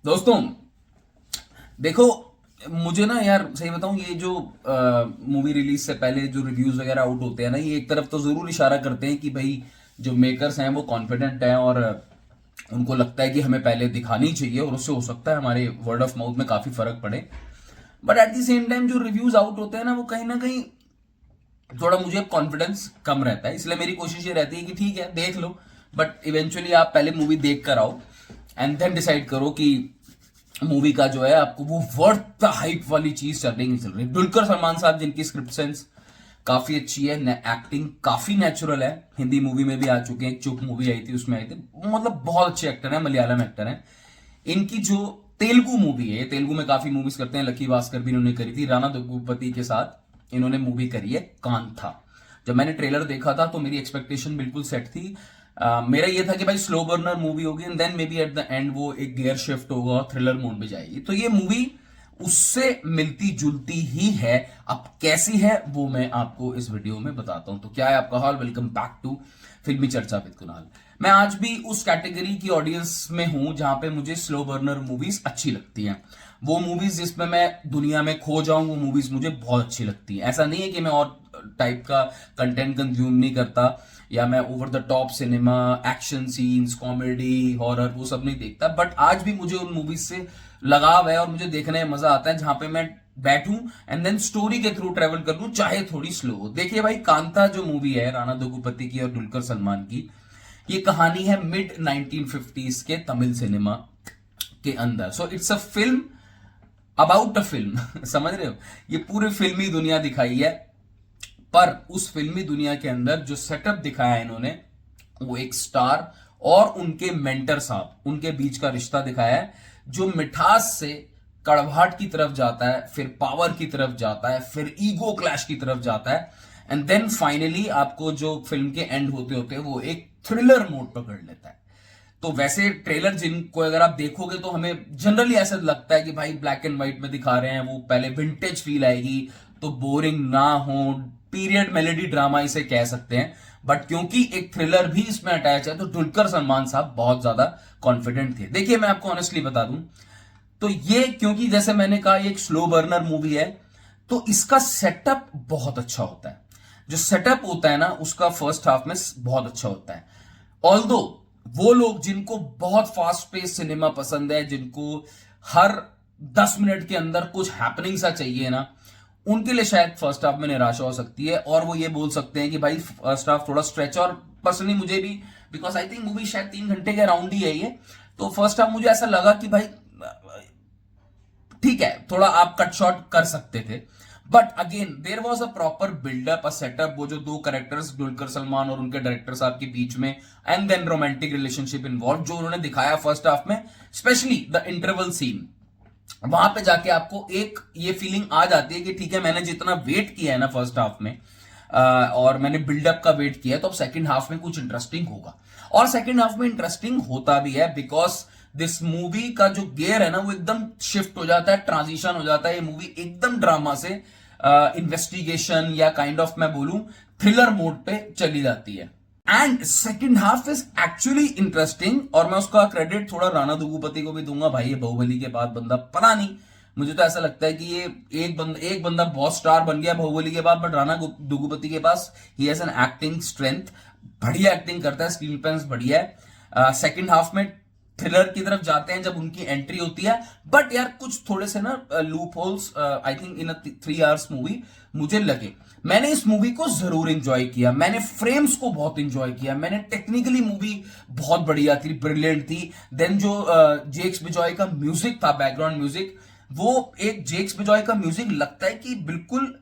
दोस्तों देखो, मुझे ना यार सही बताऊं, ये जो मूवी रिलीज से पहले जो रिव्यूज वगैरह आउट होते हैं ना, ये एक तरफ तो जरूर इशारा करते हैं कि भाई जो मेकर्स हैं वो कॉन्फिडेंट हैं और उनको लगता है कि हमें पहले दिखानी चाहिए और उससे हो सकता है हमारे वर्ड ऑफ माउथ में काफी फर्क पड़े। But at the same time जो रिव्यूज आउट होते हैं ना, वो कहीं ना कहीं थोड़ा मुझे कॉन्फिडेंस कम रहता है। इसलिए मेरी कोशिश ये रहती है कि ठीक है देख लो, बट इवेंचुअली आप पहले मूवी देख कर आओ एंड देन डिसाइड करो कि मूवी का जो है आपको वो वर्थ द हाइप वाली चीज चल रही चल रही। दुलकर सलमान साहब जिनकी स्क्रिप्ट सेंस काफी अच्छी है, एक्टिंग काफी नेचुरल है। हिंदी मूवी में भी आ चुके हैं, एक चुप मूवी आई थी उसमें आए थे, मतलब बहुत अच्छे एक्टर है, मलयालम एक्टर है। इनकी जो तेलुगु मूवी है, तेलुगु में काफी मूवीज करते हैं, लकी भास्कर भी इन्होंने करी थी, राणा दुग्गुपति के साथ इन्होंने मूवी करी है कांथा। जब मैंने ट्रेलर देखा था तो मेरी एक्सपेक्टेशन बिल्कुल सेट थी। मेरा ये था कि भाई स्लो बर्नर मूवी होगी and then maybe at the end वो एक गियर शिफ्ट होगा और थ्रिलर मोड में जाएगी। तो ये मूवी उससे मिलती जुलती ही है। अब कैसी है वो मैं आपको इस वीडियो में बताता हूं। तो क्या है आपका हाल, वेलकम बैक टू फिल्मी चर्चा विद कुणाल। मैं आज भी उस कैटेगरी की ऑडियंस में हूं जहां पे मुझे स्लो बर्नर मूवीज अच्छी लगती हैं। वो मूवीज जिसमें मैं दुनिया में खो जाऊं, वो मूवीज मुझे बहुत अच्छी लगती हैं। ऐसा नहीं है कि मैं और टाइप का कंटेंट कंज्यूम नहीं करता या मैं over the top cinema, action scenes, comedy, horror वो सब नहीं देखता, बट आज भी मुझे उन मूवीज से लगाव है और मुझे देखने में मजा आता है जहां पे मैं बैठूं एंड देन स्टोरी के थ्रू ट्रेवल कर लूं, चाहे थोड़ी स्लो हो। देखिए भाई, कांता जो मूवी है राणा दुग्गुपति की और दुलकर सलमान की, ये कहानी है मिड 1950s के तमिल सिनेमा के अंदर। So it's a film about a film समझ रहे हो, ये पूरी फिल्मी दुनिया दिखाई है। पर उस फिल्मी दुनिया के अंदर जो सेटअप दिखाया है इन्होंने, वो एक स्टार और उनके मेंटर साहब, उनके बीच का रिश्ता दिखाया है, जो मिठास से कड़वाहट की तरफ जाता है, फिर पावर की तरफ जाता है, फिर ईगो क्लैश की तरफ जाता है एंड देन फाइनली आपको जो फिल्म के एंड होते होते वो एक थ्रिलर मोड पकड़ लेता है। तो वैसे ट्रेलर जिनको अगर आप देखोगे तो हमें जनरली ऐसा लगता है कि भाई ब्लैक एंड व्हाइट में दिखा रहे हैं, वो पहले विंटेज फील आएगी तो बोरिंग ना हो, पीरियड मेलेडी ड्रामा इसे कह सकते हैं। बट क्योंकि एक थ्रिलर भी इसमें अटैच है तो दुलकर सलमान साहब बहुत ज्यादा कॉन्फिडेंट थे। देखिए मैं आपको ऑनेस्टली बता दूं, तो ये क्योंकि जैसे मैंने कहा ये एक स्लो बर्नर मूवी है, तो इसका सेटअप बहुत अच्छा होता है। जो सेटअप होता है ना उसका फर्स्ट हाफ में बहुत अच्छा होता है। ऑल्दो वो लोग जिनको बहुत फास्ट पेस सिनेमा पसंद है, जिनको हर 10 मिनट के अंदर कुछ हैपनिंग सा चाहिए ना, उनके लिए शायद फर्स्ट हाफ में निराशा हो सकती है और वो ये बोल सकते हैं कि भाई फर्स्ट हाफ थोड़ा स्ट्रेच। और पर्सनली मुझे भी, बिकॉज आई थिंक मूवी शायद 3 घंटे के अराउंड ही है ये, तो फर्स्ट हाफ मुझे ऐसा लगा कि भाई ठीक है थोड़ा आप कट शॉट कर सकते थे। But again there was a proper buildup, a setup. वो जो दो कैरेक्टर्स दुलकर सलमान और उनके डायरेक्टर साहब के बीच में and then romantic relationship involve जो उन्होंने दिखाया फर्स्ट हाफ में, स्पेशली द इंटरवल सीन, वहां पे जाके आपको एक ये फीलिंग आ जाती है कि ठीक है मैंने जितना वेट किया है ना फर्स्ट हाफ में और मैंने बिल्डअप का वेट किया है, तो अब सेकंड हाफ में कुछ इंटरेस्टिंग होगा। और सेकंड हाफ में इंटरेस्टिंग होता भी है बिकॉज दिस मूवी का जो गियर है ना वो एकदम शिफ्ट हो जाता है, ट्रांजिशन हो जाता है। ये मूवी एकदम ड्रामा से इन्वेस्टिगेशन या काइंड ऑफ मैं बोलूं थ्रिलर मोड पे चली जाती है। And second half is actually interesting और मैं उसका क्रेडिट थोड़ा राणा दुग्गुपति को भी दूंगा। भाई ये बाहुबली के बाद बंदा पता नहीं, मुझे तो ऐसा लगता है कि ये एक बंदा बहुत स्टार बन गया बाहुबली के बाद, बट राणा दुग्गुपति के पास ही हैज एन एक्टिंग स्ट्रेंथ, बढ़िया एक्टिंग करता है, स्क्रीन प्रेजेंस बढ़िया है। सेकेंड हाफ में थ्रिलर की तरफ जाते हैं जब उनकी एंट्री होती है, बट यार कुछ थोड़े से ना loop holes I think in 3 hours movie मुझे लगे। मैंने इस मूवी को जरूर इंजॉय किया, मैंने फ्रेम्स को बहुत इंजॉय किया, मैंने टेक्निकली मूवी बहुत बढ़िया थी, ब्रिलियंट थी। देन जो जेक्स बिजॉय का म्यूजिक था, बैकग्राउंड म्यूजिक, वो एक जेक्स बिजॉय का म्यूजिक लगता है कि बिल्कुल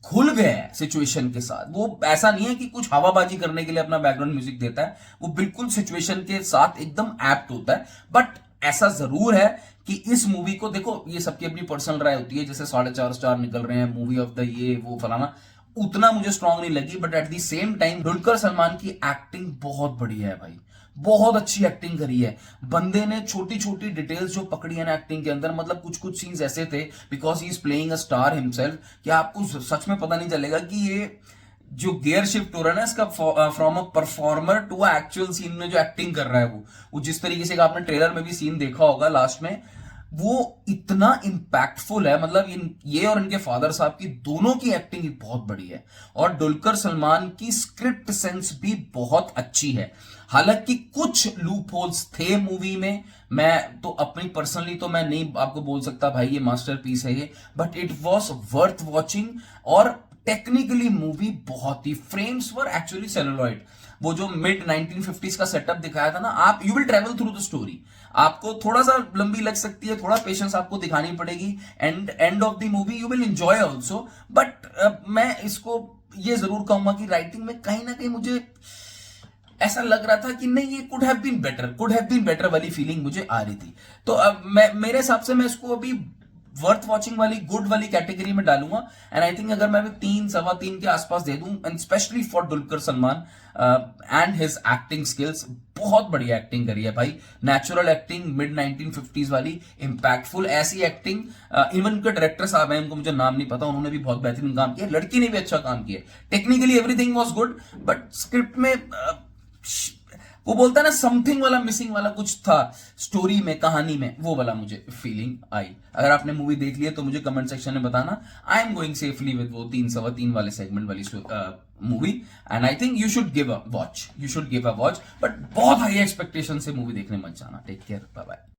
घुल गया है सिचुएशन के साथ। वो ऐसा नहीं है कि कुछ हवाबाजी करने के लिए अपना बैकग्राउंड म्यूजिक देता है, वो बिल्कुल सिचुएशन के साथ एकदम एप्ट होता है। बट ऐसा जरूर है कि इस मूवी को देखो, ये सबकी अपनी पर्सनल राय होती है, जैसे 4.5 स्टार निकल रहे हैं मूवी ऑफ द ये वो फलाना, उतना मुझे स्ट्रांग नहीं लगी। But at the same time Dulquer Salman की एक्टिंग बहुत बढ़िया है भाई, बहुत अच्छी एक्टिंग करी है बंदे ने। छोटी छोटी डिटेल्स जो पकड़ी है ना एक्टिंग के अंदर, मतलब कुछ कुछ सीन्स ऐसे थे, because he is playing a star himself, कि आपको सच में पता नहीं चलेगा कि ये जो गियर शिफ्ट हो रहा है ना इसका, from a performer to actual scene में जो एक्टिंग कर रहा है वो जिस तरीके से आपने ट्रेलर में भी सीन देखा होगा लास्ट में, वो इतना इम्पैक्टफुल है, मतलब ये और इनके फादर साहब की दोनों की एक्टिंग बहुत बड़ी है, और दुलकर सलमान की स्क्रिप्ट सेंस भी बहुत अच्छी है। हालांकि कुछ लूप होल्स थे मूवी में, मैं तो अपनी पर्सनली तो मैं नहीं आपको बोल सकता भाई ये मास्टरपीस है ये, but it was worth watching. और टेक्निकली मूवी बहुत ही, फ्रेम्स वर एक्चुअली सेलुलॉइड। वो जो मिड 1950s का सेटअप दिखाया था ना, आप you will travel through the story, आपको थोड़ा सा लंबी लग सकती है, थोड़ा पेशेंस आपको दिखानी पड़ेगी, end of the movie you will enjoy also. But मैं इसको ये जरूर कहूंगा कि राइटिंग में कहीं ना कहीं मुझे ऐसा लग रहा था कि नहीं, ये कुड हैव बीन बेटर वाली फीलिंग मुझे आ रही थी। तो अब मैं, मेरे हिसाब से मैं इसको अभी वर्थ वॉचिंग वाली, गुड वाली कैटेगरी में डालूंगा। एंड आई थिंक अगर मैं अभी 3 सवा 3 के आसपास दे दूं, and specially for Dulquer Salman and his acting skills, बहुत बढ़िया एक्टिंग करी है भाई, नेचुरल एक्टिंग, मिड 1950s वाली, इंपैक्टफुल ऐसी एक्टिंग। इवन उनके डायरेक्टर साहब हैं, उनको मुझे नाम नहीं पता, उन्होंने भी बहुत बेहतरीन काम किया, लड़की ने भी अच्छा काम किया। Technically everything was good, but script में वो बोलता है ना, समथिंग वाला, मिसिंग वाला कुछ था स्टोरी में, कहानी में, वो वाला मुझे फीलिंग आई। अगर आपने मूवी देख ली है तो मुझे कमेंट सेक्शन में बताना। I am going safely with वो 3 सवा 3 वाले सेगमेंट वाली movie, and I think you should give a watch, but बहुत हाई एक्सपेक्टेशन से मूवी देखने मत जाना। Take care, bye bye.